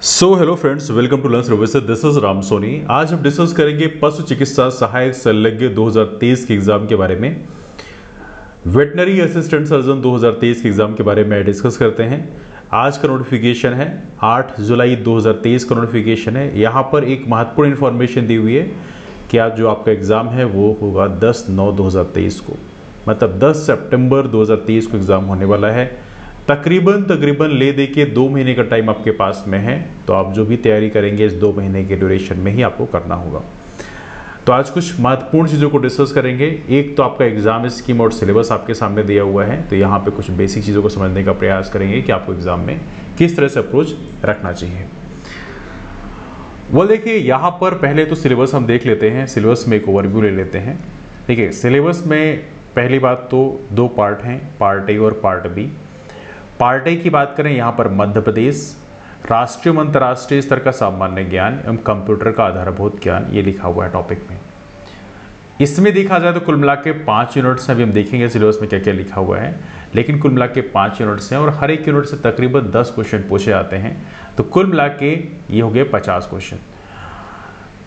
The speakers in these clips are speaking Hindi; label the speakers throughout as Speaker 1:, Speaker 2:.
Speaker 1: Hello friends, welcome to learn services. This is Ram Soni. आज हम डिस्कस करेंगे पशु चिकित्सा सहायक शल्यज्ञ 2023 के एग्जाम के बारे में। वेटनरी असिस्टेंट सर्जन 2023 के एग्जाम के बारे में डिस्कस करते हैं। आज का नोटिफिकेशन है 8 जुलाई 2023 का नोटिफिकेशन है। यहाँ पर एक महत्वपूर्ण इन्फॉर्मेशन दी हुई है कि आज जो आपका एग्ज़ाम है वो होगा 10/9/2023 को, मतलब 10 सितंबर 2023 को एग्ज़ाम होने वाला है। तकरीबन ले दे के 2 महीने का टाइम आपके पास में है, तो आप जो भी तैयारी करेंगे इस 2 महीने के ड्यूरेशन में ही आपको करना होगा। तो आज कुछ महत्वपूर्ण चीज़ों को डिस्कस करेंगे। एक तो आपका एग्जाम स्कीम और सिलेबस आपके सामने दिया हुआ है, तो यहाँ पे कुछ बेसिक चीज़ों को समझने का प्रयास करेंगे कि आपको एग्जाम में किस तरह से अप्रोच रखना चाहिए। वो देखिए, यहाँ पर पहले तो सिलेबस हम देख लेते हैं। सिलेबस में एक ओवरव्यू ले लेते हैं। देखिए, सिलेबस में पहली बात तो 2 पार्ट हैं, पार्ट ए और पार्ट बी। पार्ट ए की बात करें, यहाँ पर मध्य प्रदेश, राष्ट्रीय एवं अंतर्राष्ट्रीय स्तर का सामान्य ज्ञान एवं कंप्यूटर का आधारभूत ज्ञान, ये लिखा हुआ है टॉपिक में। इसमें देखा जाए तो कुल मिला के 5 यूनिट्स हैं। अभी हम देखेंगे सिलेबस में क्या क्या लिखा हुआ है, लेकिन कुल मिला के 5 यूनिट्स हैं और हर एक यूनिट से तकरीबन 10 क्वेश्चन पूछे जाते हैं। तो कुल मिला के ये हो गए 50 क्वेश्चन।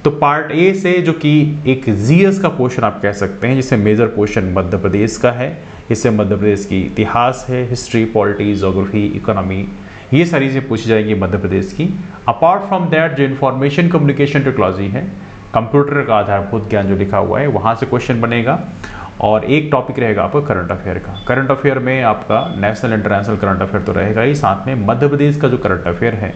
Speaker 1: तो पार्ट ए से जो कि एक जीएस का पोर्शन आप कह सकते हैं, जिसमें मेजर पोर्शन मध्य प्रदेश का है। इससे मध्य प्रदेश की इतिहास है, हिस्ट्री, पॉलिटी, ज्योग्राफी, इकोनॉमी, ये सारी चीज़ें पूछी जाएंगी मध्य प्रदेश की। अपार्ट फ्रॉम दैट जो इन्फॉर्मेशन कम्युनिकेशन टेक्नोलॉजी है, कंप्यूटर का आधारभूत ज्ञान जो लिखा हुआ है, वहाँ से क्वेश्चन बनेगा। और एक टॉपिक रहेगा आपका करंट अफेयर का। करंट अफेयर में आपका नेशनल इंटरनेशनल करंट अफेयर तो रहेगा ही, साथ में मध्य प्रदेश का जो करंट अफेयर है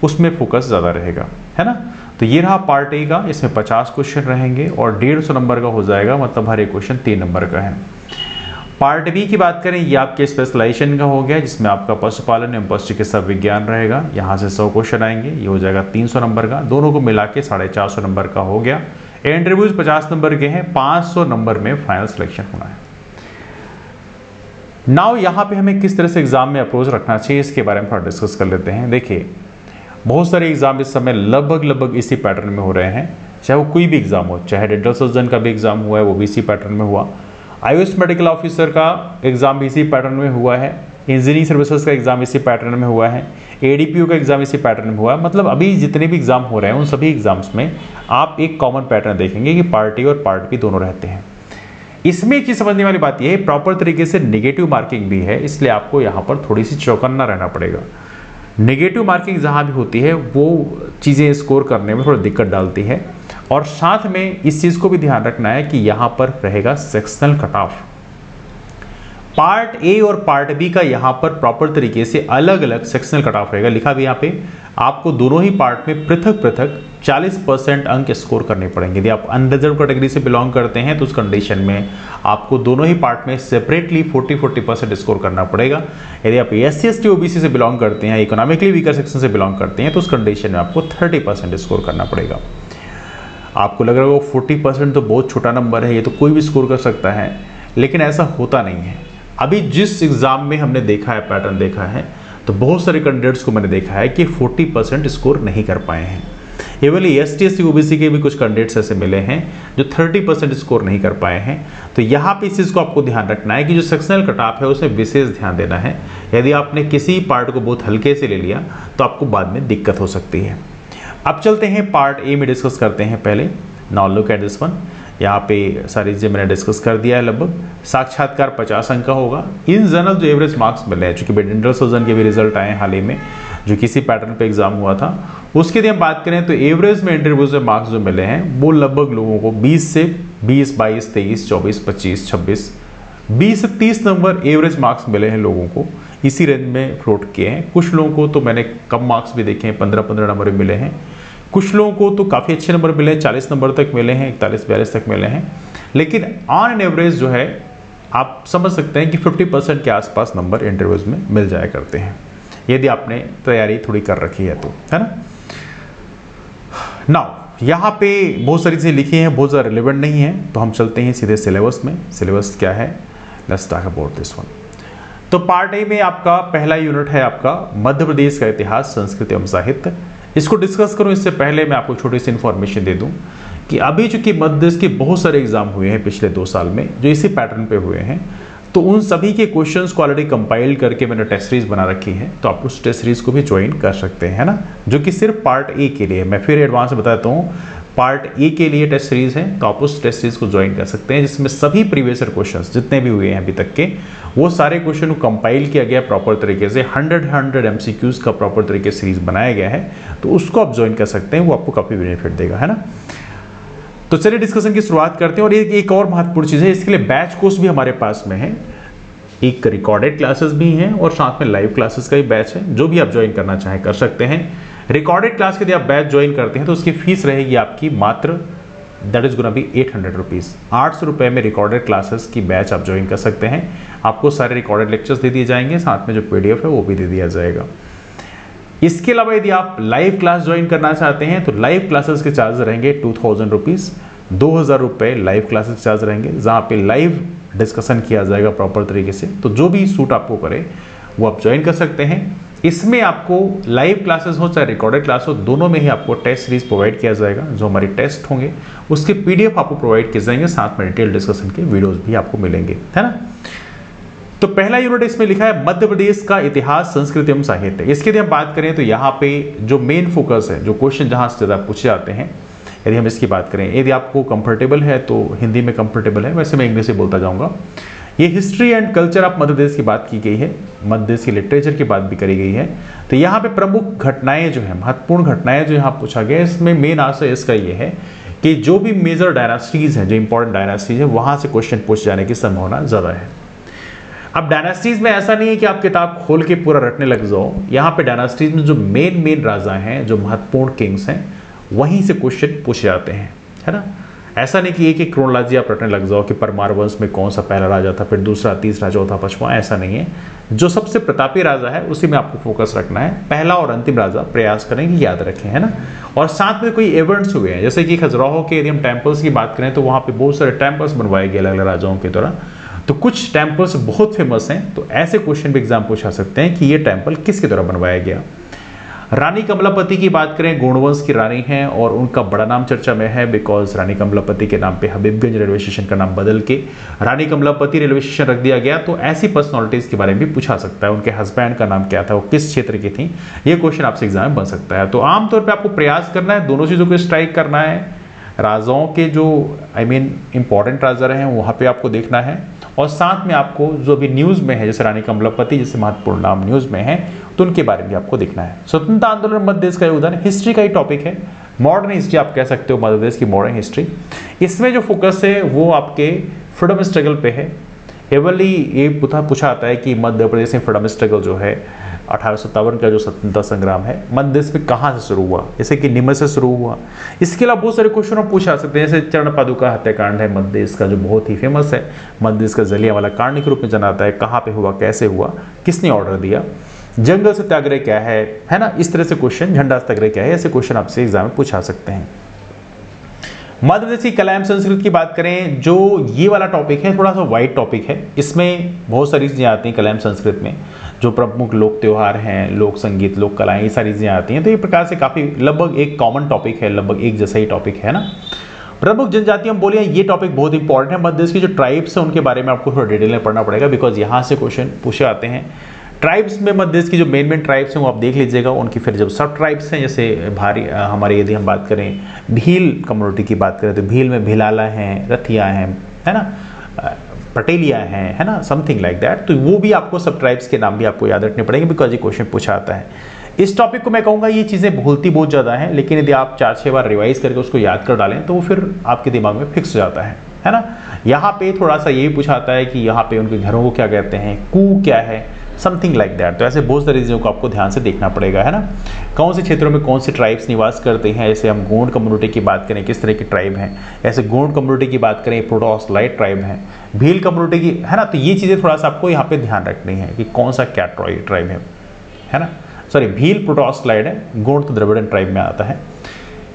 Speaker 1: उसमें फोकस ज़्यादा रहेगा, है ना। तो ये रहा पार्ट ए का। इसमें 50 क्वेश्चन रहेंगे और 150 नंबर का हो जाएगा, मतलब हर एक क्वेश्चन 3 नंबर का है। पार्ट बी की बात करें, ये आपके स्पेशलाइजेशन का हो गया, जिसमें आपका पशुपालन एवं पशु चिकित्सा विज्ञान रहेगा। यहाँ से 100 क्वेश्चन आएंगे, ये हो जाएगा 300 नंबर का। दोनों को मिला के 450 नंबर का हो गया। इंटरव्यूज 50 नंबर के हैं, 500 नंबर में फाइनल सिलेक्शन होना है। नाउ यहाँ पे हमें किस तरह से एग्जाम में अप्रोच रखना चाहिए, इसके बारे में थोड़ा डिस्कस कर लेते हैं। देखिए, बहुत सारे एग्जाम इस समय लगभग इसी पैटर्न में हो रहे हैं। चाहे वो कोई भी एग्जाम हो, चाहे डेंटल सर्जन का भी एग्जाम हुआ है वो भी इसी पैटर्न में हुआ, आयुष मेडिकल ऑफिसर का एग्जाम भी इसी पैटर्न में हुआ है, इंजीनियरिंग सर्विसेज का एग्जाम इसी पैटर्न में हुआ है, एडीपीयू का एग्जाम इसी पैटर्न में हुआ है। मतलब अभी जितने भी एग्जाम हो रहे हैं उन सभी एग्जाम्स में आप एक कॉमन पैटर्न देखेंगे कि पार्ट ए और पार्ट बी दोनों रहते हैं। इसमें एक चीज समझने वाली बात यह है, प्रॉपर तरीके से नेगेटिव मार्किंग भी है, इसलिए आपको यहाँ पर थोड़ी सी चौकन्ना रहना पड़ेगा। नेगेटिव मार्किंग जहाँ भी होती है वो चीज़ें स्कोर करने में थोड़ी दिक्कत डालती है। और साथ में इस चीज़ को भी ध्यान रखना है कि यहाँ पर रहेगा sectional cut off. Part A और पार्ट बी का यहाँ पर प्रॉपर तरीके से अलग अलग सेक्शनल कट ऑफ रहेगा। लिखा भी यहाँ पे, आपको दोनों ही पार्ट में पृथक पृथक 40% अंक स्कोर करने पड़ेंगे। यदि आप अनरिजर्व कैटेगरी से बिलोंग करते हैं तो उस कंडीशन में आपको दोनों ही पार्ट में सेपरेटली 40% स्कोर करना पड़ेगा। यदि आप SC ST OBC से बिलोंग करते हैं, इकोनॉमिकली वीकर सेक्शन से बिलोंग करते हैं, तो उस कंडीशन में आपको 30% स्कोर करना पड़ेगा। आपको लग रहा होगा 40% तो बहुत छोटा नंबर है, ये तो कोई भी स्कोर कर सकता है, लेकिन ऐसा होता नहीं है। अभी जिस एग्जाम में हमने देखा है, पैटर्न देखा है, तो बहुत सारे कैंडिडेट्स को मैंने देखा है कि 40% स्कोर नहीं कर पाए हैं। केवल ST SC OBC के भी कुछ कैंडिडेट्स ऐसे मिले हैं जो 30% स्कोर नहीं कर पाए हैं। तो यहाँ पे इस चीज़ को आपको ध्यान रखना है कि जो सेक्शनल कट ऑफ है उसमें विशेष ध्यान देना है। यदि आपने किसी पार्ट को बहुत हल्के से ले लिया तो आपको बाद में दिक्कत हो सकती है। अब चलते हैं पार्ट ए में, डिस्कस करते हैं पहले। Now look at this one. यहाँ पे सारी चीज़ें मैंने डिस्कस कर दिया है। लगभग साक्षात्कार 50 अंक का होगा। इन जनरल जो एवरेज मार्क्स मिले हैं, चूँकि डेंटल सर्जन के भी रिजल्ट आए हाल ही में, जो किसी पैटर्न पे एग्जाम हुआ था, उसके यदि हम बात करें तो एवरेज में इंटरव्यूज में मार्क्स जो मिले हैं वो लगभग लोगों को 20 से 20, 22, 23, 24, 25, 26, 20 से 30 नंबर एवरेज मार्क्स मिले हैं लोगों को। इसी रेंज में फ्लोट किए हैं। कुछ लोगों को तो मैंने कम मार्क्स भी देखे हैं, 15-15 नंबर मिले हैं। कुछ लोगों को तो काफ़ी अच्छे नंबर मिले हैं, 40 नंबर तक मिले हैं, 41-42 तक मिले हैं। लेकिन ऑन एन एवरेज जो है आप समझ सकते हैं कि 50% के आसपास नंबर इंटरव्यूज में मिल जाया करते हैं, यदि आपने तैयारी थोड़ी कर रखी है तो, है ना। नाउ यहाँ पे बहुत सारी चीज़ें लिखी हैं, बहुत ज़्यादा रिलेवेंट नहीं है, तो हम चलते हैं सीधे सिलेबस में। सिलेबस क्या है, let's talk about this one. तो पार्ट ए में आपका पहला यूनिट है आपका मध्य प्रदेश का इतिहास, संस्कृति एवं साहित्य। इसको डिस्कस करूं इससे पहले मैं आपको छोटी सी इन्फॉर्मेशन दे दूं कि अभी चूंकि मध्य प्रदेश के बहुत सारे एग्जाम हुए हैं पिछले 2 साल में जो इसी पैटर्न पे हुए हैं, तो उन सभी के क्वेश्चंस को ऑलरेडी कंपाइल करके मैंने टेस्ट सीरीज बना रखी है, तो आप उस टेस्ट सीरीज को भी ज्वाइन कर सकते हैं, है ना, जो कि सिर्फ पार्ट ए के लिए। मैं फिर एडवांस बताता हूँ, पार्ट ए के लिए टेस्ट सीरीज है, तो आप उस टेस्ट सीरीज को ज्वाइन कर सकते हैं, जिसमें सभी प्रीवियस ईयर क्वेश्चंस जितने भी हुए हैं अभी तक के, वो सारे क्वेश्चन को कंपाइल किया गया प्रॉपर तरीके से, 100 MCQs का प्रॉपर तरीके से सीरीज बनाया गया है, तो उसको आप ज्वाइन कर सकते हैं, वो आपको काफी बेनिफिट देगा, है ना। तो चलिए डिस्कशन की शुरुआत करते हैं। और एक और महत्वपूर्ण चीज है, इसके लिए बैच कोर्स भी हमारे पास में है, एक रिकॉर्डेड क्लासेस भी हैं और साथ में लाइव क्लासेस का भी बैच है, जो भी आप ज्वाइन करना चाहें कर सकते हैं। रिकॉर्डेड क्लास के लिए आप बैच ज्वाइन करते हैं तो उसकी फीस रहेगी आपकी मात्र that is gonna be 800 rupees. 800 रुपए में रिकॉर्डेड क्लासेस की बैच आप ज्वाइन कर सकते हैं। आपको सारे रिकॉर्डेड लेक्चर्स दे दिए जाएंगे, साथ में जो PDF है वो भी दे दिया जाएगा। इसके अलावा यदि आप लाइव क्लास ज्वाइन करना चाहते हैं तो लाइव क्लासेस के चार्ज रहेंगे 2000 रुपीज, 2000 रुपए लाइव क्लासेस चार्ज रहेंगे, जहां पे लाइव डिस्कशन किया जाएगा प्रॉपर तरीके से। तो जो भी सूट आपको करे वो आप ज्वाइन कर सकते हैं। इसमें आपको लाइव क्लासेस हो चाहे रिकॉर्डेड क्लास हो, दोनों में ही आपको टेस्ट सीरीज प्रोवाइड किया जाएगा। जो हमारी टेस्ट होंगे उसके PDF आपको प्रोवाइड किए जाएंगे, साथ में डिटेल डिस्कशन के वीडियोस भी आपको मिलेंगे, है ना। तो पहला यूनिट इसमें लिखा है मध्य प्रदेश का इतिहास, संस्कृति एवं साहित्य। इसकी यदि हम बात करें तो यहाँ पे जो मेन फोकस है, जो क्वेश्चन जहां से ज्यादा पूछे जाते हैं, यदि हम इसकी बात करें, यदि आपको कंफर्टेबल है तो हिंदी में कंफर्टेबल है, वैसे मैं इंग्लिश से बोलता जाऊंगा। ये history and culture of Madhya Pradesh की बात की गई है, मध्य प्रदेश की लिटरेचर की बात भी करी गई है। तो यहाँ पे प्रमुख घटनाएं जो है, महत्वपूर्ण घटनाएं जो यहाँ पूछा गया, इसमें मेन आंसर इसका ये है कि जो भी मेजर डायनास्टीज है, जो इंपॉर्टेंट डायनास्टीज है, वहां से क्वेश्चन पूछ जाने की संभावना ज्यादा है। अब डायनास्टीज में ऐसा नहीं है कि आप किताब खोल के पूरा रटने लग जाओ। यहाँ पे डायनास्टीज में जो मेन राजा हैं, जो महत्वपूर्ण किंग्स हैं, वहीं से क्वेश्चन पूछे जाते हैं, है ना। ऐसा नहीं कि एक क्रोनोलॉजी आप रटने लग जाओ कि परमार वंश में कौन सा पहला राजा था, फिर दूसरा, तीसरा, चौथा, पांचवा, ऐसा नहीं है। जो सबसे प्रतापी राजा है उसी में आपको फोकस रखना है। पहला और अंतिम राजा प्रयास करें कि याद रखें, है ना। और साथ में कोई इवेंट्स हुए हैं, जैसे कि खजुराहो के यदि हम टेम्पल्स की बात करें तो वहां पे बहुत सारे टेम्पल्स बनवाए गए अलग अलग राजाओं के द्वारा। तो कुछ टेम्पल्स बहुत फेमस हैं, तो ऐसे क्वेश्चन भी एग्जाम पूछा सकते हैं कि ये टेम्पल किसके द्वारा बनवाया गया। रानी कमलापति की बात करें, गोंडवंश की रानी हैं और उनका बड़ा नाम चर्चा में है, बिकॉज रानी कमलापति के नाम पे हबीबगंज रेलवे स्टेशन का नाम बदल के रानी कमलापति रेलवे स्टेशन रख दिया गया। तो ऐसी पर्सनालिटीज के बारे में भी पूछा सकता है, उनके हस्बैंड का नाम क्या था, वो किस क्षेत्र की थी, ये क्वेश्चन आपसे एग्जाम में बन सकता है। तो आमतौर पर आपको प्रयास करना है, दोनों चीजों को स्ट्राइक करना है। राजाओं के जो इंपॉर्टेंट राजा रहे हैं वहां पे आपको देखना है, और साथ में आपको जो भी न्यूज में है, जैसे रानी कमलापति जैसे महत्वपूर्ण नाम न्यूज में है, तो उनके बारे में आपको देखना है। स्वतंत्रता आंदोलन मध्य प्रदेश का योगदान, हिस्ट्री का ही टॉपिक है, मॉडर्न हिस्ट्री आप कह सकते हो, मध्य प्रदेश की मॉडर्न हिस्ट्री। इसमें जो फोकस है वो आपके फ्रीडम स्ट्रगल पे है। एवली ये पूछा आता है कि मध्य प्रदेश में फ्रीडम स्ट्रगल जो है 1857 का जो स्वतंत्रता संग्राम है, मध्य प्रदेश में कहाँ से शुरू हुआ, जैसे कि नीमच से शुरू हुआ। इसके अलावा बहुत सारे क्वेश्चन आप पूछा सकते हैं, जैसे चरण पादुका हत्याकांड है मध्य प्रदेश का, जो बहुत ही फेमस है, मध्य प्रदेश का जलियांवाला कांड के रूप में जाना जाता है, कहाँ पे हुआ, कैसे हुआ, किसने ऑर्डर दिया, जंगल सत्याग्रह क्या है ना। इस तरह से क्वेश्चन, झंडा सत्याग्रह क्या है, ऐसे क्वेश्चन आपसे एग्जाम में पूछा सकते हैं। मध्य प्रदेश की कला एवं संस्कृति की बात करें, जो ये वाला टॉपिक है थोड़ा सा वाइड टॉपिक है, इसमें बहुत सारी चीजें आती हैं कला एवं संस्कृति में, जो प्रमुख लोक त्योहार हैं, लोक संगीत, लोक कलाएं, ये सारी चीजें आती हैं। तो ये प्रकार से काफी लगभग एक कॉमन टॉपिक है, लगभग एक जैसा ही टॉपिक है ना। प्रमुख जनजातियां बोलिए, ये टॉपिक बहुत इंपॉर्टेंट है। मध्य प्रदेश की जो ट्राइब्स है उनके बारे में आपको थोड़ा डिटेल में पढ़ना पड़ेगा, बिकॉज यहाँ से क्वेश्चन पूछे आते हैं। ट्राइब्स में मध्य प्रदेश की जो मेन ट्राइब्स हैं वो आप देख लीजिएगा, उनकी फिर जब सब ट्राइब्स हैं, जैसे हमारे यदि हम बात करें भील कम्युनिटी की बात करें तो भील में भिलाला हैं, रथिया हैं, है ना, पटेलिया हैं, है ना, समथिंग लाइक दैट। तो वो भी आपको सब ट्राइब्स के नाम भी आपको याद रखने पड़ेंगे, बिकॉज ये क्वेश्चन पूछा आता है। इस टॉपिक को मैं कहूँगा ये चीज़ें भूलती बहुत ज़्यादा हैं, लेकिन यदि आप 4-6 बार रिवाइज करके उसको याद कर डालें तो वो फिर आपके दिमाग में फिक्स हो जाता है ना। यहाँ पे थोड़ा सा यही पूछा आता है कि यहाँ पे उनके घरों को क्या कहते हैं, कू क्या है, समथिंग लाइक दैट। तो ऐसे बहुत सारी चीज़ों को आपको ध्यान से देखना पड़ेगा, है ना। कौन से क्षेत्रों में कौन से ट्राइब्स निवास करते हैं, ऐसे हम गोंड कम्युनिटी की बात करें किस तरह की ट्राइब हैं, ऐसे गोंड कम्युनिटी की बात करें प्रोटोस्लाइट ट्राइब है, भील कम्युनिटी की, है ना। तो ये चीज़ें थोड़ा सा आपको यहाँ पे ध्यान रखनी है कि कौन सा क्या ट्राइब है ना। सॉरी, भील प्रोटोस्लाइड है, गोंड तो द्रविड़न ट्राइब में आता है।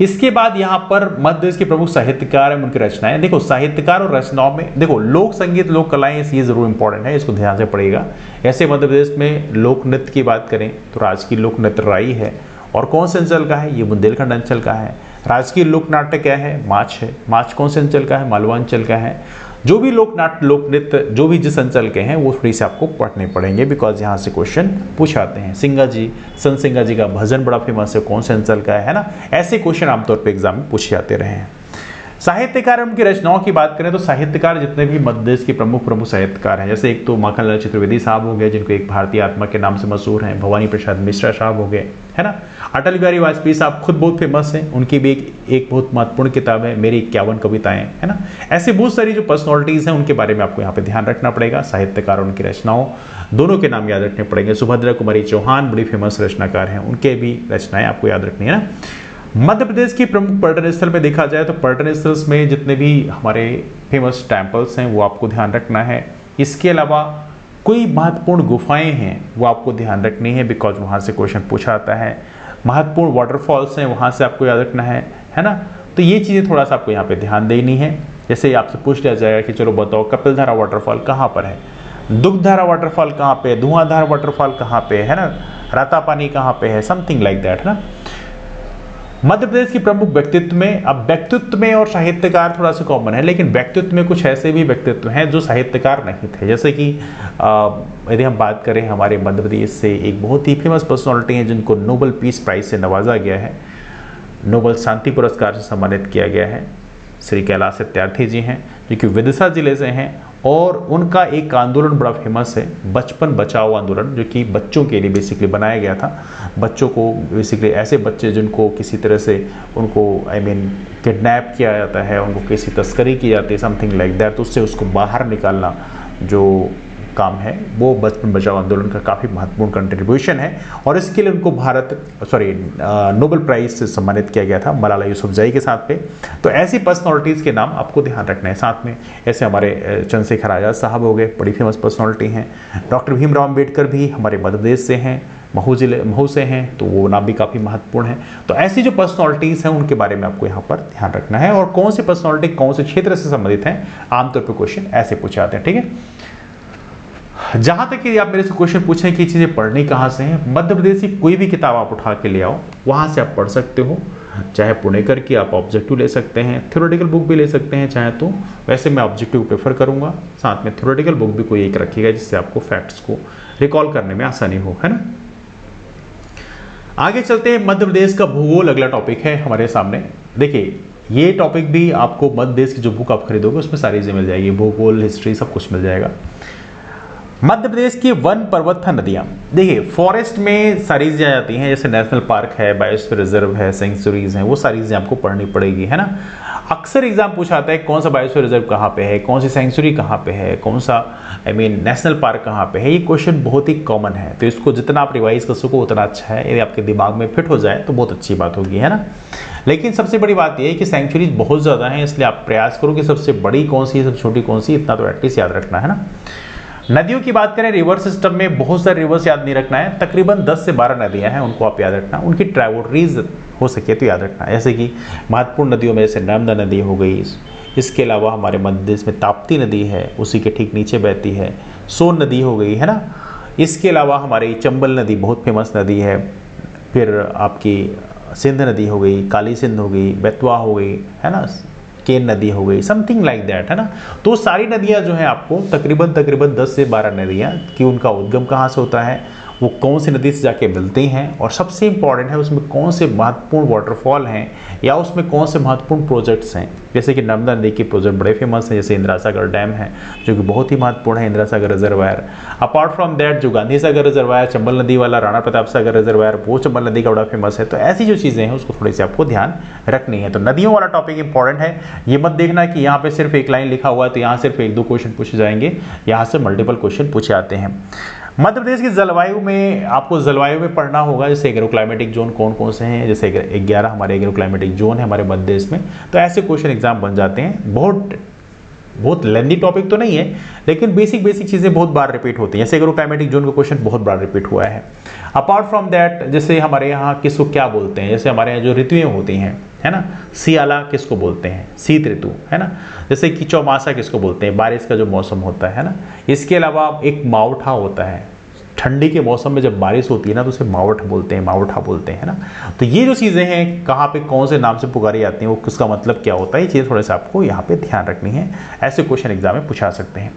Speaker 1: इसके बाद यहाँ पर मध्य प्रदेश के प्रमुख साहित्यकार हैं, उनकी रचनाएं। देखो साहित्यकार और रचनाओं में देखो लोक संगीत, लोक कलाएं, ये जरूर इंपॉर्टेंट है, इसको ध्यान से पड़ेगा। ऐसे मध्य प्रदेश में लोक नृत्य की बात करें तो राजकीय लोक नृत्य राई है, और कौन से अंचल का है, ये बुंदेलखंड अंचल का है। राजकीय लोक नाट्य क्या है, माछ है, माछ कौन से अंचल का है, मालवा अंचल का है। जो भी लोक नाट्य लोक नृत्य जो भी जिस अंचल के हैं वो थोड़ी से आपको पढ़ने पड़ेंगे, बिकॉज यहाँ से क्वेश्चन पूछाते हैं। सिंगा जी, संत सिंगा जी का भजन बड़ा फेमस है, कौन से अंचल का है ना, ऐसे क्वेश्चन आमतौर पर एग्जाम में पूछे जाते रहे हैं। साहित्यकार उनकी रचनाओं की बात करें तो साहित्यकार जितने भी मध्य प्रदेश के प्रमुख साहित्यकार हैं, जैसे एक तो माखनलाल चतुर्वेदी साहब हो गए, जिनको एक भारतीय आत्मा के नाम से मशहूर हैं, भवानी प्रसाद मिश्रा साहब हो गए, है ना। अटल बिहारी वाजपेयी साहब खुद बहुत फेमस हैं, उनकी भी एक बहुत महत्वपूर्ण किताब है मेरी 51 कविताएं, है ना। ऐसे बहुत सारी जो पर्सनैलिटीज हैं उनके बारे में आपको यहाँ पे ध्यान रखना पड़ेगा। साहित्यकार, उनकी रचनाओं दोनों के नाम याद रखने पड़ेंगे। सुभद्रा कुमारी चौहान बड़ी फेमस रचनाकार हैं, उनके भी रचनाएं आपको याद रखनी है ना। मध्य प्रदेश की प्रमुख पर्यटन स्थल में देखा जाए तो पर्यटन स्थल में जितने भी हमारे फेमस टेम्पल्स हैं वो आपको ध्यान रखना है। इसके अलावा कोई महत्वपूर्ण गुफाएं हैं वो आपको ध्यान रखनी है, बिकॉज वहाँ से क्वेश्चन पूछा आता है। महत्वपूर्ण वाटरफॉल्स हैं वहाँ से आपको याद रखना है ना। तो ये चीज़ें थोड़ा सा आपको यहाँ पे ध्यान देनी है। जैसे आपसे पूछ लिया जाएगा कि चलो बताओ कपिलधारा वाटरफॉल कहाँ पर है, दुग्धधारा वाटरफॉल कहाँ पे है, धुआंधार वाटरफॉल कहाँ पे है ना, रातापानी कहाँ पे है, समथिंग लाइक दैट, है ना। मध्य प्रदेश की प्रमुख व्यक्तित्व में, अब व्यक्तित्व में और साहित्यकार थोड़ा सा कॉमन है, लेकिन व्यक्तित्व में कुछ ऐसे भी व्यक्तित्व हैं जो साहित्यकार नहीं थे। जैसे कि यदि हम बात करें हमारे मध्य प्रदेश से एक बहुत ही फेमस पर्सनालिटी हैं जिनको नोबेल पीस प्राइज से नवाजा गया है, नोबेल शांति पुरस्कार से सम्मानित किया गया है, श्री कैलाश सत्यार्थी जी हैं, जो कि विदिशा जिले से हैं। और उनका एक आंदोलन बड़ा फेमस है, बचपन बचाओ आंदोलन, जो कि बच्चों के लिए बेसिकली बनाया गया था। बच्चों को बेसिकली ऐसे बच्चे जिनको किसी तरह से उनको किडनैप किया जाता है, उनको किसी तस्करी की जाती है, समथिंग लाइक दैट, तो उससे उसको बाहर निकालना जो काम है वो बचपन बचाओ आंदोलन का काफ़ी महत्वपूर्ण कंट्रीब्यूशन है। और इसके लिए उनको नोबेल प्राइज से सम्मानित किया गया था मलाला यूसुफजई के साथ पे। तो ऐसी पर्सनालिटीज़ के नाम आपको ध्यान रखना है। साथ में ऐसे हमारे चंद्रशेखर आज़ाद साहब हो गए, बड़ी फेमस पर्सनालिटी हैं। डॉक्टर भीमराव अम्बेडकर भी हमारे मध्य प्रदेश से हैं, महू से हैं, तो वो नाम भी काफ़ी महत्वपूर्ण है। तो ऐसी जो पर्सनालिटीज़ हैं उनके बारे में आपको यहाँ पर ध्यान रखना है, और कौन सी पर्सनालिटी कौन से क्षेत्र से संबंधित हैं आमतौर पर क्वेश्चन ऐसे पूछे जाते हैं, ठीक है। जहां तक कि आप मेरे से क्वेश्चन पूछें कि चीज़ें पढ़नी कहाँ से हैं, मध्य प्रदेश की कोई भी किताब आप उठा के ले आओ, वहाँ से आप पढ़ सकते हो। चाहे पुणेकर की आप ऑब्जेक्टिव ले सकते हैं, थ्योरेटिकल बुक भी ले सकते हैं चाहे तो। वैसे मैं ऑब्जेक्टिव प्रेफर करूँगा, साथ में थ्योरेटिकल बुक भी कोई एक रखिएगा जिससे आपको फैक्ट्स को रिकॉल करने में आसानी हो, है ना। आगे चलते हैं, मध्य प्रदेश का भूगोल अगला टॉपिक है हमारे सामने। देखिए ये टॉपिक भी आपको मध्य प्रदेश की जो बुक आप खरीदोगे उसमें सारी चीज़ें मिल जाएगी, भूगोल, हिस्ट्री, सब कुछ मिल जाएगा। मध्य प्रदेश की वन पर्वत नदियाँ, देखिए फॉरेस्ट में सारी चीज़ें आ जाती हैं, जैसे नेशनल पार्क है, बायोस्फीयर रिजर्व है, सेंचुरीज हैं, वो सारी चीज़ें आपको पढ़नी पड़ेगी, है ना। अक्सर एग्जाम पूछा आता है कौन सा बायोस्फीयर रिजर्व कहाँ पे है, कौन सी सेंचुरी कहाँ पे है, कौन सा नेशनल पार्क कहाँ पे है। ये क्वेश्चन बहुत ही कॉमन है, तो इसको जितना आप रिवाइज कर सको उतना अच्छा है। यदि आपके दिमाग में फिट हो जाए तो बहुत अच्छी बात होगी, है ना। लेकिन सबसे बड़ी बात यह है कि सेंचुरीज बहुत ज़्यादा हैं, इसलिए आप प्रयास करो कि सबसे बड़ी कौन सी है, सबसे छोटी कौन सी, इतना तो एटलीस्ट याद रखना है ना। नदियों की बात करें, रिवर सिस्टम में बहुत सारे रिवर्स याद नहीं रखना है, तकरीबन 10 से 12 नदियां हैं, उनको आप याद रखना। उनकी ट्राइब्यूटरीज हो सके तो याद रखना, जैसे कि महत्वपूर्ण नदियों में जैसे नर्मदा नदी हो गई। इसके अलावा हमारे मध्य प्रदेश में ताप्ती नदी है, उसी के ठीक नीचे बहती है। सोन नदी हो गई, है ना। इसके अलावा हमारी चंबल नदी बहुत फेमस नदी है। फिर आपकी सिंध नदी हो गई, काली सिंध हो गई, बेतवा हो गई, है ना, केन नदी हो गई, समथिंग लाइक दैट, है ना। तो सारी नदियां जो हैं आपको तकरीबन 10 से 12 नदियां कि उनका उद्गम कहाँ से होता है, वो कौन सी नदी से जाके मिलती हैं, और सबसे इंपॉर्टेंट है उसमें कौन से महत्वपूर्ण वाटरफॉल हैं या उसमें कौन से महत्वपूर्ण प्रोजेक्ट्स हैं। जैसे कि नर्मदा नदी के प्रोजेक्ट बड़े फेमस हैं, जैसे इंदिरा सागर डैम है जो कि बहुत ही महत्वपूर्ण है, Indira Sagar reservoir. Apart from that जो गांधी सागर रिजर्वायर, चंबल नदी वाला राणा प्रताप सागर रिजर्वायर, वो चंबल नदी का बड़ा फेमस है। तो ऐसी जो चीज़ें हैं उसको थोड़ी सी आपको ध्यान रखनी है। तो नदियों वाला टॉपिक इंपॉर्टेंट है, ये मत देखना कि यहाँ पे सिर्फ एक लाइन लिखा हुआ है तो यहाँ सिर्फ 1-2 क्वेश्चन पूछे जाएंगे, यहाँ से मल्टीपल क्वेश्चन पूछे आते हैं। मध्य प्रदेश की जलवायु में आपको जलवायु में पढ़ना होगा, जैसे एग्रोक्लाइमेटिक जोन कौन कौन से हैं, जैसे 11 हमारे एग्रोक्लाइमेटिक जोन है हमारे मध्य प्रदेश में। तो ऐसे क्वेश्चन एग्जाम बन जाते हैं। बहुत लेंदी टॉपिक तो नहीं है, लेकिन बेसिक चीज़ें बहुत बार रिपीट होती हैं। जैसे एग्रोक्लाइमेटिक जोन का क्वेश्चन बहुत बार रिपीट हुआ है। अपार्ट फ्रॉम दैट जैसे हमारे यहाँ किसको क्या बोलते हैं, जैसे हमारे यहाँ जो ऋतुएं होती हैं, है ना, सियाला किसको बोलते हैं, शीत ऋतु, है ना। जैसे कि चौमासा किसको बोलते हैं, बारिश का जो मौसम होता है ना। इसके अलावा एक मावठा होता है, ठंडी के मौसम में जब बारिश होती है ना तो उसे मावठ बोलते हैं, मावठा बोलते हैं ना। तो ये जो चीज़ें हैं कहाँ पे कौन से नाम से पुकारी जाती हैं, वो किसका मतलब क्या होता है, ये चीज़ थोड़ा सा आपको यहाँ पे ध्यान रखनी है। ऐसे क्वेश्चन एग्जाम में पूछा सकते हैं।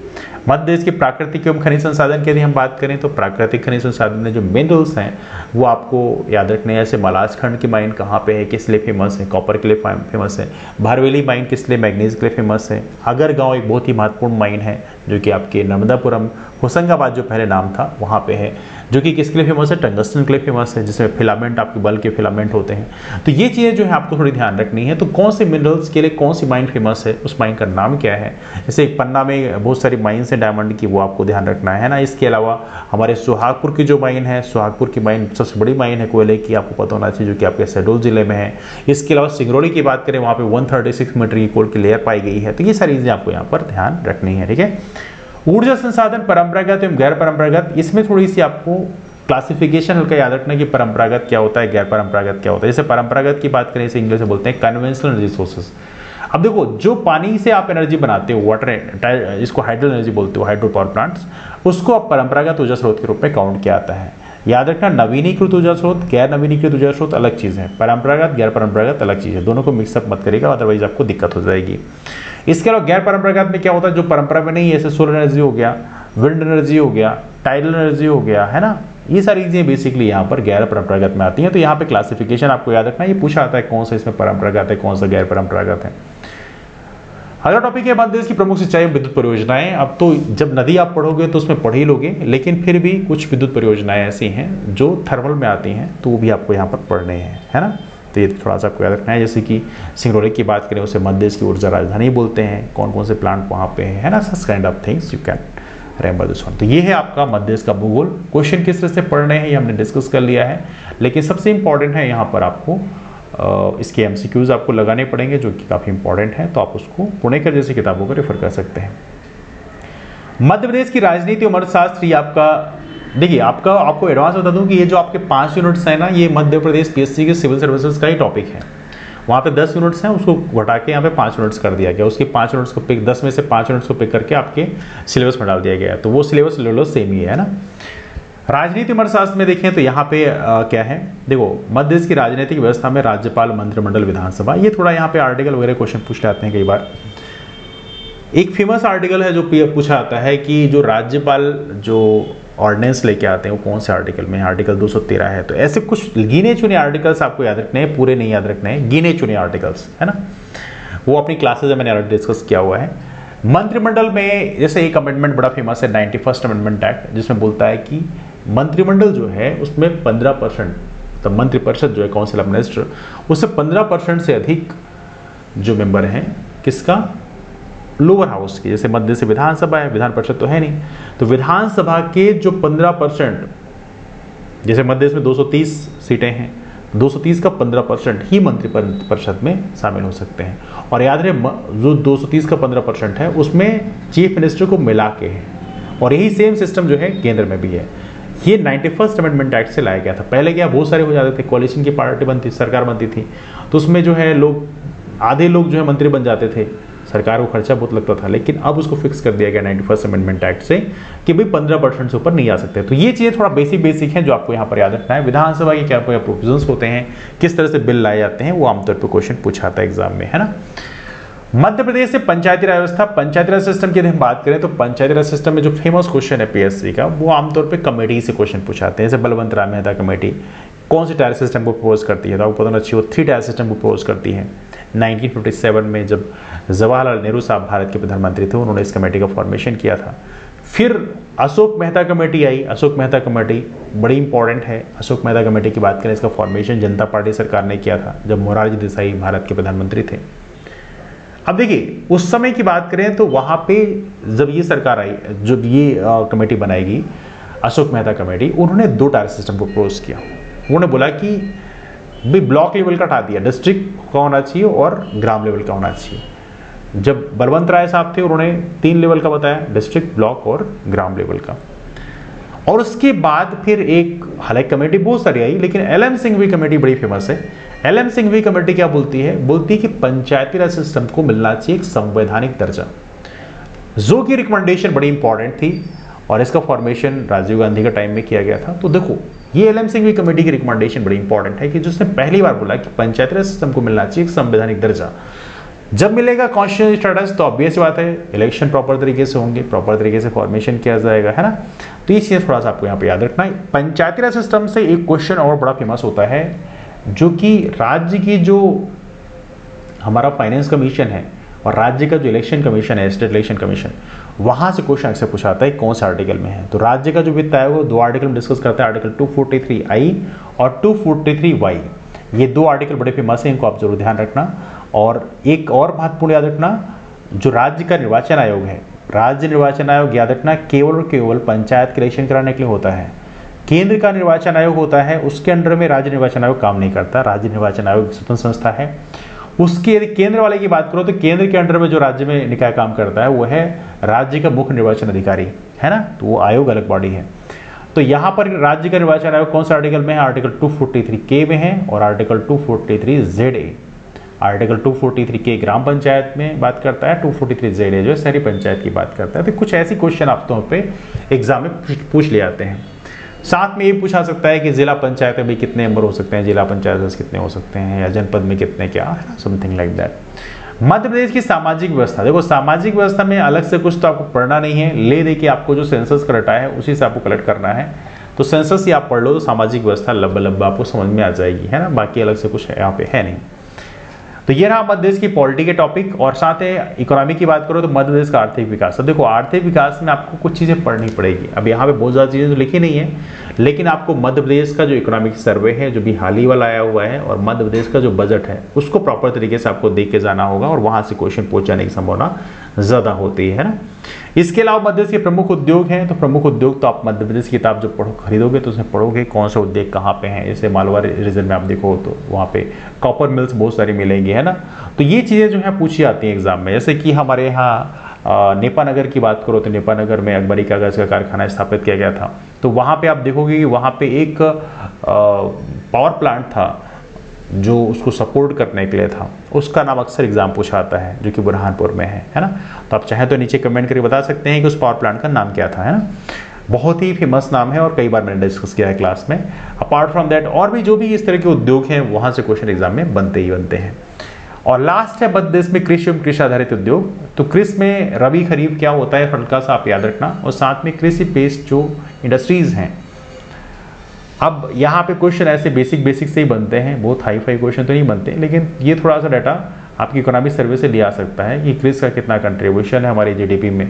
Speaker 1: मध्य देश के प्राकृतिक एवं खनिज संसाधन की यदि हम बात करें तो प्राकृतिक खनिज संसाधन में जो मिनरल्स हैं वो आपको याद रखने हैं। जैसे मलाज खंड की माइन कहाँ पे है, किस लिए फेमस है, कॉपर के लिए फेमस है। भारवेली माइन किस लिए, मैग्नीज के लिए फेमस है। अगर गाँव एक बहुत ही महत्वपूर्ण माइन है जो कि आपके नर्मदापुरम होशंगाबाद जो पहले नाम था वहाँ पे है, जो कि किसके लिए फेमस है, टंगस्टन के लिए फेमस है, जिसमें फिलामेंट आपके बल्ब के फिलामेंट होते हैं। तो ये चीज़ें जो है आपको थोड़ी ध्यान रखनी है। तो कौन से मिनरल्स के लिए कौन सी माइन फेमस है, उस माइन का नाम क्या है। जैसे एक पन्ना में बहुत सारी माइन्स है डायमंड की, वो आपको ध्यान रखना है ना। इसके अलावा हमारे सुहागपुर की जो माइन है, सुहागपुर की माइन सबसे बड़ी माइन है कोयले की, आपको पता होना चाहिए, जो कि आपके शहडोल जिले में है। इसके अलावा सिंगरौली की बात करें, वहाँ पे 136 मीटर की कोल की लेयर पाई गई है। तो ये सारी चीज़ें आपको यहाँ पर ध्यान रखनी है, ठीक है। ऊर्जा संसाधन परंपरागत एवं गैर परंपरागत, इसमें थोड़ी सी आपको क्लासिफिकेशन हल्का याद रखना कि परंपरागत क्या होता है, गैर परंपरागत क्या होता है। जैसे परंपरागत की बात करें, इसे इंग्लिश में बोलते हैं कन्वेंशनल एनर्जी सोर्सेस। अब देखो, जो पानी से आप एनर्जी बनाते हो, वाटर, इसको हाइड्रो एनर्जी बोलते हो, हाइड्रो पावर प्लांट्स, उसको आप परंपरागत ऊर्जा स्रोत के रूप में काउंट किया जाता है। याद रखना, नवीनीकृत ऊर्जा स्रोत, गैर नवीनीकृत ऊर्जा स्रोत अलग चीज़ है, परंपरागत गैर परंपरागत अलग चीज़ है। दोनों को मिक्सअप मत करेगा, अदरवाइज आपको दिक्कत हो जाएगी। इसके अलावा गैर परंपरागत में क्या होता है, जो परंपरा में नहीं है, जैसे सोलर एनर्जी हो गया, विंड एनर्जी हो गया, टाइडल एनर्जी हो गया, है ना। ये सारी चीज़ें बेसिकली यहाँ पर गैर परंपरागत में आती हैं। तो यहाँ पे क्लासिफिकेशन आपको याद रखना, ये पूछा आता है कौन सा इसमें परंपरागत है, कौन सा गैर परंपरागत है। अगला टॉपिक है मध्य देश की प्रमुख सिंचाई विद्युत परियोजनाएं। अब तो जब नदी आप पढ़ोगे तो उसमें पढ़ ही लोगे, लेकिन फिर भी कुछ विद्युत परियोजनाएं ऐसी हैं जो थर्मल में आती हैं, तो वो भी आपको यहाँ पर पढ़ने हैं, है ना। तो ये थोड़ा सा आपको याद रखना है। जैसे कि सिंगरौली की बात करें, उसे मध्य देश की ऊर्जा राजधानी बोलते हैं, कौन कौन से प्लांट वहाँ पे है ना, such kind of things you can remember this one. तो ये है आपका मध्य देश का भूगोल। क्वेश्चन किस तरह से पढ़ने हैं ये हमने डिस्कस कर लिया है, लेकिन सबसे इंपॉर्टेंट है यहाँ पर आपको इसके एमसीक्यूज आपको लगाने पड़ेंगे, जो कि काफ़ी इंपॉर्टेंट है। तो आप उसको पुणेकर जैसी किताबों को रेफर कर सकते हैं। मध्य प्रदेश की राजनीति और अर्थशास्त्र, ये आपका देखिए, आपको एडवांस बता दूं कि ये जो आपके 5 यूनिट्स हैं ना, ये मध्य प्रदेश पीएससी के सिविल सर्विसेज का ही टॉपिक है। वहाँ पे 10 यूनिट्स हैं, उसको घटा के यहाँ पे 5 यूनिट्स कर दिया गया। उसके 5 यूनिट्स को पिक, 10 में से 5 यूनिट्स को पिक करके आपके सिलेबस में डाल दिया गया। तो वो सिलेबस ले लो, सेम ही है ना। राजनीति अर्थशास्त्र में देखें तो यहाँ पे क्या है, देखो, मध्य देश की राजनीतिक व्यवस्था में राज्यपाल, मंत्रिमंडल, विधानसभा, ये थोड़ा यहाँ पे आर्टिकल वगैरह क्वेश्चन पूछ जाते हैं कई बार। एक फेमस आर्टिकल है जो पूछा आता है कि जो राज्यपाल जो ऑर्डिनेंस लेके आते हैं वो कौन से आर्टिकल में है, आर्टिकल 213 है। तो ऐसे कुछ गिने चुने आर्टिकल्स आपको याद रखने हैं, पूरे नहीं याद रखने हैं, गिने चुने आर्टिकल्स, है ना। वो अपनी क्लासेज में मैंने ऑलरेडी डिस्कस किया हुआ है। मंत्रिमंडल में जैसे एक अमेंडमेंट बड़ा फेमस है, 91st अमेंडमेंट एक्ट, जिसमें बोलता है कि मंत्रिमंडल जो है उसमें 15%, तो मंत्रिपरिषद जो है काउंसिल ऑफ मिनिस्टर, उससे 15% से अधिक जो मेंबर हैं, किसका, लोअर हाउस की। जैसे मध्य से विधानसभा है, विधान परिषद तो है नहीं, तो विधानसभा के जो 15%, जैसे मध्य में 230 सीटें हैं, 230 का 15% ही मंत्रिपरिषद में शामिल हो सकते हैं। और याद रहे, जो 230 का 15% है उसमें चीफ मिनिस्टर को मिला के है, और यही सेम सिस्टम जो है केंद्र में भी है। ये 91st अमेंडमेंट एक्ट से लाया गया था। पहले क्या बहुत सारे हो जाते थे, कोalition की पार्टी बनती, सरकार बनती थी, तो उसमें जो है लोग, आधे लोग जो है मंत्री बन जाते थे, सरकार को खर्चा बहुत लगता था। लेकिन अब उसको फिक्स कर दिया गया 91st अमेंडमेंट एक्ट से कि भाई 15% से ऊपर नहीं आ सकते। तो ये चीज़ें थोड़ा बेसिक हैं जो आपको यहाँ पर याद रखना है। विधानसभा के क्या प्रोविजंस होते हैं, किस तरह से बिल लाए जाते हैं, वो आमतौर पर क्वेश्चन पूछा था एग्जाम में, है ना। मध्य प्रदेश से पंचायती राज व्यवस्था, पंचायती राज सिस्टम की हम बात करें तो पंचायती राज सिस्टम में जो फेमस क्वेश्चन है पीएससी का, वो आमतौर पे कमेटी से क्वेश्चन पूछाते हैं। जैसे बलवंत राय मेहता कमेटी कौन सी टायर सिस्टम को प्रपोज करती है, तो आपको पता होना चाहिए, 3 टायर सिस्टम को प्रपोज करती है। 1957 में जब जवाहरलाल नेहरू साहब भारत के प्रधानमंत्री थे, उन्होंने इस कमेटी का फॉर्मेशन किया था। फिर अशोक मेहता कमेटी आई। अशोक मेहता कमेटी बड़ी इंपॉर्टेंट है। अशोक मेहता कमेटी की बात करें, इसका फॉर्मेशन जनता पार्टी सरकार ने किया था जब मोरारजी देसाई भारत के प्रधानमंत्री थे। अब देखिए, उस समय की बात करें तो वहाँ पे जब ये सरकार आई, जब ये कमेटी बनाएगी अशोक मेहता कमेटी, उन्होंने 2 टायर सिस्टम को प्रपोज किया। उन्होंने बोला कि भाई ब्लॉक लेवल का हटा दिया, डिस्ट्रिक्ट का होना चाहिए और ग्राम लेवल का होना चाहिए। जब बलवंत राय साहब थे, उन्होंने 3 लेवल का बताया, डिस्ट्रिक्ट, ब्लॉक और ग्राम लेवल का। और उसके बाद फिर एक, हालांकि कमेटी बहुत सारी आई, लेकिन LM सिंघवी कमेटी बड़ी फेमस है। LM सिंघवी कमेटी क्या बोलती है, बोलती है कि पंचायती राज सिस्टम को मिलना चाहिए एक संवैधानिक दर्जा, जो की रिकमेंडेशन बड़ी इंपॉर्टेंट थी। और इसका फॉर्मेशन राजीव गांधी का टाइम में किया गया था। तो देखो ये एल एम सिंघवी कमेटी की रिकमेंडेशन बड़ी इंपॉर्टेंट है कि जिसने पहली बार बोला कि पंचायती राज सिस्टम को मिलना चाहिए एक संवैधानिक दर्जा। जब मिलेगा कॉन्स्टिट्यूशनल स्टेटस तो ऑब्वियस बात है इलेक्शन प्रॉपर तरीके से होंगे, प्रॉपर तरीके से फॉर्मेशन किया जाएगा, है ना। तो ये चीज़ थोड़ा सा आपको यहाँ पे याद रखना है। पंचायती राज सिस्टम से एक क्वेश्चन और बड़ा फेमस होता है, जो कि राज्य की जो हमारा फाइनेंस कमीशन है और राज्य का जो इलेक्शन कमीशन है, स्टेट इलेक्शन कमीशन, वहां से क्वेश्चन अक्सर पूछाता है कौन सा आर्टिकल में है। तो राज्य का जो वित्त आयोग वो 2 आर्टिकल में डिस्कस करता है, आर्टिकल 243I और 243Y। ये 2 आर्टिकल बड़े फेमस हैं, इनको आप जरूर ध्यान रखना। और एक और महत्वपूर्ण याद रखना, जो राज्य का निर्वाचन आयोग है, राज्य निर्वाचन आयोग याद रखना केवल और केवल पंचायत के इलेक्शन कराने के लिए होता है। केंद्र का निर्वाचन आयोग होता है, उसके अंडर में राज्य निर्वाचन आयोग काम नहीं करता। राज्य निर्वाचन आयोग स्वतंत्र संस्था है। उसके यदि केंद्र वाले की बात करो तो केंद्र के अंडर में जो राज्य में निकाय काम करता है वो है राज्य का मुख्य निर्वाचन अधिकारी, है ना। तो वो आयोग अलग बॉडी है। तो यहाँ पर राज्य का निर्वाचन आयोग कौन सा आर्टिकल में है, आर्टिकल 243K में है और आर्टिकल 243ZA। आर्टिकल 243K ग्राम पंचायत में बात करता है, 243ZA जो है शहरी पंचायत की बात करता है। तो कुछ ऐसी क्वेश्चन आपको पे एग्जाम में पूछ ले जाते हैं। साथ में ये पूछा सकता है कि जिला पंचायत में भी कितने मेंबर हो सकते हैं, जिला पंचायत कितने हो सकते हैं, या जनपद में कितने, क्या है ना, something like that. Madhya Pradesh की सामाजिक व्यवस्था, देखो सामाजिक व्यवस्था में अलग से कुछ तो आपको पढ़ना नहीं है, ले दे के आपको जो सेंसस का रटा है उसी से आपको कलेक्ट करना है। तो सेंसस ही आप पढ़ लो तो सामाजिक व्यवस्था लब्बा आपको समझ में आ जाएगी, है ना। बाकी अलग से कुछ यहाँ पे है नहीं। तो ये रहा मध्य प्रदेश की पॉलिटी के टॉपिक। और साथ ही इकोनॉमी की बात करो तो मध्य प्रदेश का आर्थिक विकास। तो देखो आर्थिक विकास में आपको कुछ चीज़ें पढ़नी पड़ेगी। अब यहाँ पे बहुत ज़्यादा चीज़ें तो लिखी नहीं है, लेकिन आपको मध्य प्रदेश का जो इकोनॉमिक सर्वे है जो भी हाल ही वाला आया हुआ है, और मध्य प्रदेश का जो बजट है उसको प्रॉपर तरीके से आपको देख के जाना होगा, और वहाँ से क्वेश्चन पूछ जाने की संभावना ज़्यादा होती है ना। इसके अलावा मध्य प्रदेश के प्रमुख उद्योग हैं। तो प्रमुख उद्योग तो आप मध्य प्रदेश की किताब जब खरीदोगे तो उसमें पढ़ोगे कौन से उद्योग कहाँ पे हैं। जैसे मालवा रीजन में आप देखो तो वहाँ पे कॉपर मिल्स बहुत सारी मिलेंगी, है ना। तो ये चीज़ें जो है पूछी जाती हैं एग्जाम में। जैसे कि हमारे यहाँ नेपानगर की बात करो तो नेपानगर में अकबरी कागज़ का कारखाना स्थापित किया गया था। तो वहाँ पे आप देखोगे कि वहाँ पे एक पावर प्लांट था जो उसको सपोर्ट करने के लिए था, उसका नाम अक्सर एग्जाम पूछा आता है, जो कि बुरहानपुर में है ना। तो आप चाहें तो नीचे कमेंट करके बता सकते हैं कि उस पावर प्लांट का नाम क्या था, है ना। बहुत ही फेमस नाम है और कई बार मैंने डिस्कस किया है क्लास में। अपार्ट फ्रॉम दैट और भी जो भी इस तरह के उद्योग हैं वहाँ से क्वेश्चन एग्जाम में बनते ही बनते हैं। और लास्ट है मध्य प्रदेश में कृषि एवं कृषि आधारित उद्योग। तो कृषि में रबी खरीफ क्या होता है हल्का सा आप याद रखना, और साथ में कृषि बेस्ड जो इंडस्ट्रीज हैं। अब यहाँ पे क्वेश्चन ऐसे बेसिक से ही बनते हैं, बहुत हाई फाई क्वेश्चन तो नहीं बनते, लेकिन ये थोड़ा सा डाटा आपकी इकोनॉमिक सर्वे से लिया सकता है कि कृषि का कितना कंट्रीब्यूशन है हमारी जीडीपी में,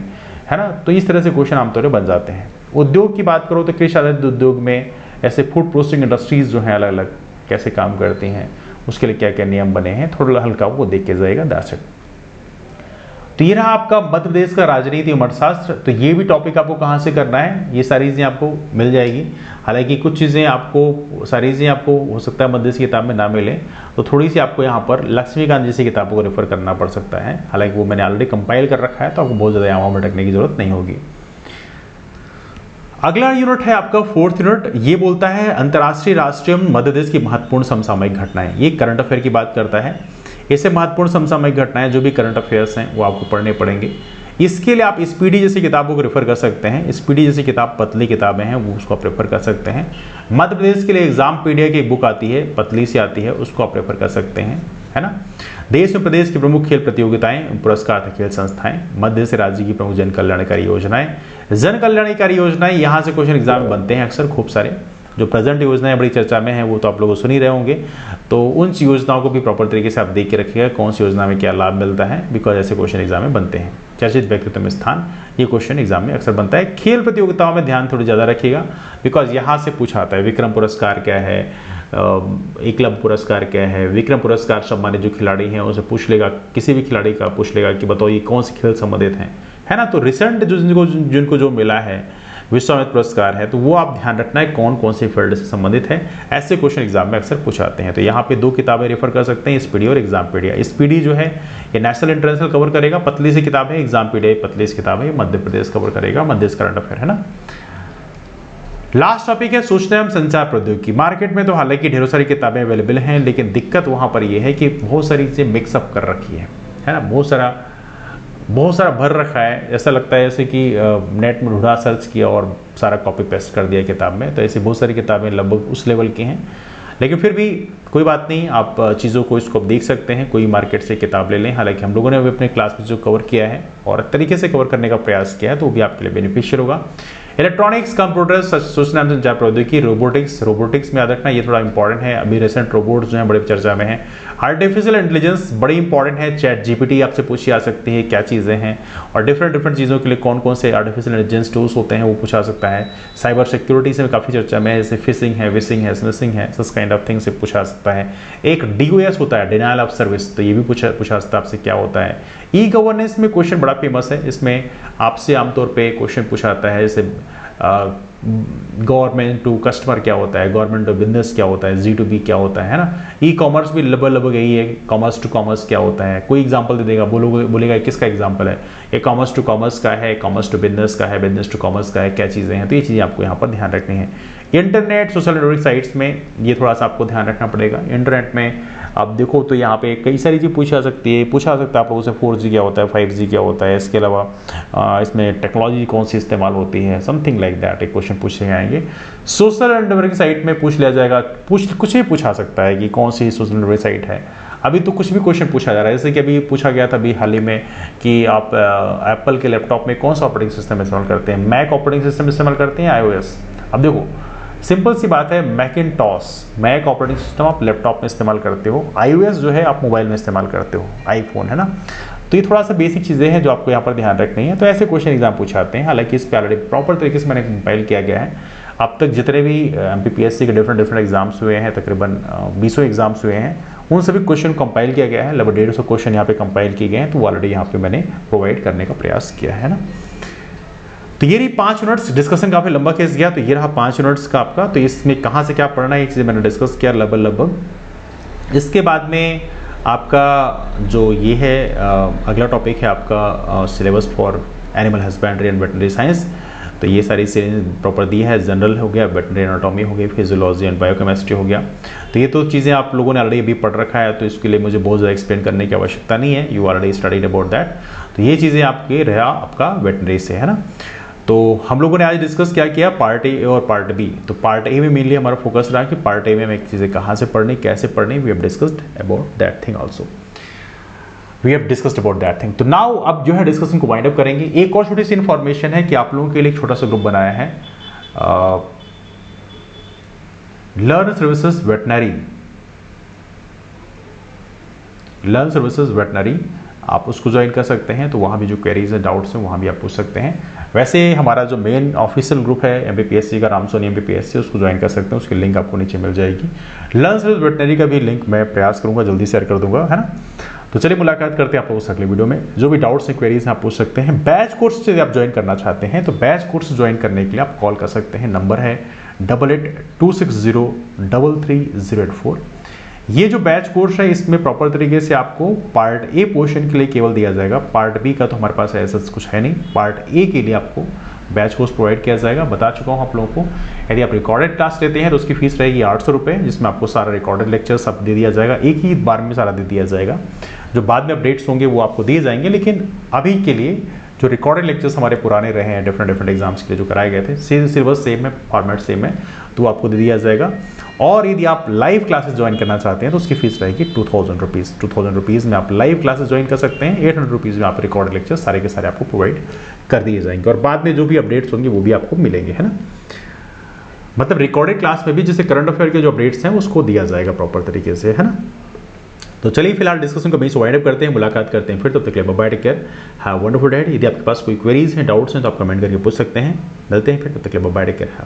Speaker 1: है ना। तो इस तरह से क्वेश्चन आमतौर पर बन जाते हैं। उद्योग की बात करो तो कृषि आधारित उद्योग में ऐसे फूड प्रोसेसिंग इंडस्ट्रीज जो हैं अलग अलग कैसे काम करती हैं, उसके लिए क्या क्या नियम बने हैं, थोड़ा हल्का वो देख के जाएगा दर्शक। तो ये रहा आपका मध्य प्रदेश का राजनीति और अर्थशास्त्र। तो ये भी टॉपिक आपको कहाँ से करना है, ये सारी चीज़ें आपको मिल जाएगी। हालांकि कुछ चीज़ें आपको सारी चीज़ें आपको हो सकता है मध्य प्रदेश की किताब में ना मिले, तो थोड़ी सी आपको यहाँ पर लक्ष्मीकांत जैसी किताबों को रेफर करना पड़ सकता है। हालांकि वो मैंने ऑलरेडी कंपाइल कर रखा है, तो आपको बहुत ज़्यादा यहाँ में भटकने की जरूरत नहीं होगी। अगला यूनिट है आपका 4th यूनिट। ये बोलता है अंतर्राष्ट्रीय राष्ट्रीय मध्य प्रदेश की महत्वपूर्ण समसामयिक घटनाएं। ये करंट अफेयर की बात करता है। ऐसे महत्वपूर्ण समसामयिक घटनाएं जो भी करंट अफेयर्स हैं वो आपको पढ़ने पड़ेंगे। इसके लिए आप स्पीडी जैसी किताबों को रेफर कर सकते हैं। स्पीडी जैसी किताब पतली किताबें हैं, वो उसको आप रेफर कर सकते हैं। मध्य प्रदेश के लिए एग्जाम पीडिया की एक बुक आती है, पतली सी आती है, उसको आप रेफर कर सकते हैं, है ना। देश में प्रदेश की प्रमुख खेल प्रतियोगिताएं, पुरस्कार तथा खेल संस्थाएं, मध्य से राज्य की प्रमुख जन कल्याणकारी योजनाएं। जन कल्याणकारी योजनाएं यहाँ से क्वेश्चन एग्जाम में बनते हैं अक्सर खूब सारे। जो प्रेजेंट योजनाएं बड़ी चर्चा में हैं वो तो आप लोग सुन ही रहे होंगे, तो उन योजनाओं को भी प्रॉपर तरीके से आप देख के रखिएगा कौन सी योजना में क्या लाभ मिलता है, बिकॉज ऐसे क्वेश्चन एग्जाम में बनते हैं। चर्चित व्यक्तित्व में स्थान, ये क्वेश्चन एग्जाम में अक्सर बनता है। खेल प्रतियोगिताओं में ध्यान थोड़ी ज़्यादा रखिएगा, बिकॉज यहाँ से पूछा आता है विक्रम पुरस्कार क्या है, एकलव्य पुरस्कार क्या है। विक्रम पुरस्कार सम्मानित जो खिलाड़ी हैं उनसे पूछ लेगा, किसी भी खिलाड़ी का पूछ लेगा कि बताओ ये कौन से खेल संबंधित हैं, है ना। तो रिसेंट जिनको जो मिला है विश्वामित्र पुरस्कार है, तो वो आप ध्यान रखना है कौन कौन से फील्ड से संबंधित है। ऐसे क्वेश्चन एग्जाम में अक्सर पूछाते हैं। तो यहाँ पे 2 किताबें रेफर कर सकते हैं, स्पीडी और एग्जामपीडिया। स्पीडी जो है ये नेशनल इंटरनेशनल कवर करेगा, पतली सी किताब है। एग्जामपीडिया पतली सी किताब है, मध्य प्रदेश कवर करेगा, मध्य प्रदेश करंट अफेयर, है ना। लास्ट टॉपिक है सूचना एवं संचार प्रौद्योगिकी। मार्केट में तो हालांकि ढेरों सारी किताबें अवेलेबल हैं, लेकिन दिक्कत वहाँ पर यह है कि बहुत सारी चीज़ें मिक्सअप कर रखी है ना। बहुत सारा बहुत सारा भर रखा है, ऐसा लगता है जैसे कि नेट में ढूंढा, सर्च किया और सारा कॉपी पेस्ट कर दिया किताब में। तो ऐसी बहुत सारी किताबें लगभग उस लेवल की हैं, लेकिन फिर भी कोई बात नहीं, आप चीज़ों को इसको देख सकते हैं, कोई मार्केट से किताब ले लें। हालांकि हम लोगों ने भी अपने क्लास में जो कवर किया है और तरीके से कवर करने का प्रयास किया है, तो वो भी आपके लिए बेनिफिशियल होगा। इलेक्ट्रॉनिक्स, कंप्यूटर्स, सूचना संचार प्रौद्योगिकी, रोबोटिक्स में याद रखना, ये थोड़ा इंपॉर्टेंट है। अभी रिसेंट रोबोट्स जो हैं बड़े चर्चा में हैं। आर्टिफिशियल इंटेलिजेंस बड़ी इंपॉर्टेंट है। चैट जीपीटी आपसे पूछी जा सकती है क्या चीज़ें हैं, और डिफरेंट चीज़ों के लिए कौन कौन से आर्टिफिशियल इंटेलिजेंस टूल्स होते हैं वो पूछा सकता है। साइबर सिक्योरिटी से काफ़ी चर्चा में है, जैसे फिशिंग है, विशिंग है, स्मिशिंग है, सच काइंड ऑफ थिंग से पूछा सकता है। एक DOS होता है, डिनायल ऑफ सर्विस, तो ये भी पूछा सकता है आपसे क्या होता है। ई गवर्नेंस में क्वेश्चन बड़ा फेमस है, इसमें आपसे आमतौर पर क्वेश्चन पूछा जाता है, जैसे गवर्नमेंट टू कस्टमर क्या होता है, गवर्नमेंट टू बिजनेस क्या होता है, G2B क्या होता है ना। ई कॉमर्स भी लगभग यही है, कॉमर्स टू कॉमर्स क्या होता है। कोई एग्जांपल दे देगा, बोलेगा किसका एग्जांपल है, ये कॉमर्स टू कॉमर्स का है, कॉमर्स टू बिजनेस का है, बिजनेस टू कॉमर्स का है, क्या चीज़ें हैं। तो ये चीज़ें आपको यहाँ पर ध्यान रखनी है। इंटरनेट, सोशल नेटवर्क साइट्स में ये थोड़ा सा आपको ध्यान रखना पड़ेगा। इंटरनेट में आप देखो तो यहाँ पे कई सारी चीज़ पूछा जा सकती है आप लोगों से 4G क्या होता है, 5G क्या होता है, इसके अलावा इसमें टेक्नोलॉजी कौन सी इस्तेमाल होती है, समथिंग लाइक दैट एक क्वेश्चन पूछे जाएंगे। सोशल नेटवर्क साइट में पूछ लिया जाएगा, कुछ भी पूछा सकता है कि कौन सी सोशल नेटवर्क साइट है। अभी तो कुछ भी क्वेश्चन पूछा जा रहा है, जैसे कि अभी पूछा गया था अभी हाल ही में कि आप एप्पल के लैपटॉप में कौन सा ऑपरेटिंग सिस्टम इस्तेमाल करते हैं, मैक ऑपरेटिंग सिस्टम इस्तेमाल करते हैं, iOS। अब देखो सिंपल सी बात है, मैकिनटॉस मैक ऑपरेटिंग सिस्टम आप लैपटॉप में इस्तेमाल करते हो, iOS जो है आप मोबाइल में इस्तेमाल करते हो, आईफोन है ना। तो ये थोड़ा सा बेसिक चीज़ें हैं जो आपको यहाँ पर ध्यान रखनी है। तो ऐसे क्वेश्चन एग्जाम पूछाते हैं, हालांकि इस पर ऑलरेडी प्रॉपर तरीके से मैंने कंपाइल किया गया है। अब तक जितने भी MPPSC के डिफरेंट एग्जाम्स हुए हैं, तकरीबन 20 एग्जाम्स हुए हैं, उन सभी क्वेश्चन कंपाइल किया गया है। लगभग 150 क्वेश्चन यहाँ पे कंपाइल किए गए हैं, तो ऑलरेडी यहाँ पे मैंने प्रोवाइड करने का प्रयास किया है ना। तो ये रही 5 मिनट्स, डिस्कशन काफी लंबा केस गया, तो ये रहा 5 मिनट्स का आपका। तो इसमें कहाँ से क्या पढ़ना है ये चीज़ें मैंने डिस्कस किया लगभग। इसके बाद में आपका जो ये है अगला टॉपिक है आपका syllabus for animal husbandry and veterinary science. तो ये सारी सीरीज प्रॉपर दी है, जनरल हो गया, वेटनरी एनाटॉमी हो गई, फिजियोलॉजी एंड बायोकेमिस्ट्री हो गया। तो ये तो चीज़ें आप लोगों ने ऑलरेडी अभी पढ़ रखा है, तो इसके लिए मुझे बहुत ज़्यादा एक्सप्लेन करने की आवश्यकता नहीं है, you already studied about that. तो ये चीज़ें आपके रहा आपका वेटनरी से, है ना। तो हम लोगों ने आज डिस्कस क्या किया, पार्ट ए और पार्ट बी। तो पार्ट ए में मेनली हमारा फोकस रहा कि पार्ट ए में हमें चीज़ें कहाँ से पढ़नी, कैसे पढ़नी, we have discussed about that thing also, we have discussed about that thing. तो नाउ अब जो है डिस्कशन को वाइंड अप करेंगे। एक और छोटी सी इन्फॉर्मेशन है कि आप लोगों के लिए एक छोटा सा ग्रुप बनाया है, लर्न सर्विसेज वेटनरी, आप उसको ज्वाइन कर सकते हैं। तो वहाँ भी जो क्वेरीज हैं, डाउट्स हैं, वहाँ भी आप पूछ सकते हैं। वैसे हमारा जो मेन ऑफिशियल ग्रुप है MPPSC का, रामसोनी MPPSC, उसको ज्वाइन कर सकते हैं, उसकी लिंक आपको नीचे मिल जाएगी। लर्न सर्विस वेटनरी का भी लिंक मैं प्रयास करूँगा जल्दी शेयर कर दूंगा, है ना। तो चलिए मुलाकात करते हैं आप लोगों से अगले वीडियो में। जो भी डाउट्स हैं, क्वेरीज हैं, आप पूछ सकते हैं। बैच कोर्स से आप ज्वाइन करना चाहते हैं तो बैच कोर्स ज्वाइन करने के लिए आप कॉल कर सकते हैं, नंबर है 8826033084। ये जो बैच कोर्स है इसमें प्रॉपर तरीके से आपको पार्ट ए पोर्शन के लिए केवल दिया जाएगा, पार्ट बी का तो हमारे पास ऐसा कुछ है नहीं। पार्ट ए के लिए आपको बैच कोर्स प्रोवाइड किया जाएगा, बता चुका हूँ आप लोगों को। यदि आप रिकॉर्डेड क्लास लेते हैं तो उसकी फीस रहेगी 800 रुपये, जिसमें आपको सारा रिकॉर्डेड लेक्चर सब दे दिया जाएगा, एक ही बार में सारा दे दिया जाएगा। जो बाद में अपडेट्स होंगे वो आपको दिए जाएंगे, लेकिन अभी के लिए जो रिकॉर्डेड लेक्चर्स हमारे पुराने रहे हैं डिफरेंट एग्जाम्स के लिए जो कराए गए थे, सिलेबस सेम है, फॉर्मेट सेम है, तो आपको दे दिया जाएगा। और यदि आप लाइव क्लासेस ज्वाइन करना चाहते हैं तो उसकी फीस रहेगी 2000 रुपीज़। 2000 रुपीज़ में आप लाइव क्लासेस ज्वाइन कर सकते हैं, 800 रुपीज़ में आप रिकॉर्ड लेक्चर सारे के सारे आपको प्रोवाइड कर दिए जाएंगे, और बाद में जो भी अपडेट्स होंगे वो भी आपको मिलेंगे, है ना। मतलब रिकॉर्डेड क्लास में भी जैसे करंट अफेयर के जो अपडेट्स हैं उसको दिया जाएगा प्रॉपर तरीके से, है ना। तो चलिए फिलहाल डिस्कशन को वहीं से वाइंड अप करते हैं, मुलाकात करते हैं फिर, तब तक के लिए bye, take care, have wonderful day. यदि आपके पास कोई क्वेरीज हैं, डाउट्स हैं तो आप कमेंट करके पूछ सकते हैं। मिलते हैं फिर, तब तक के लिए बाय, टेक केयर, हैव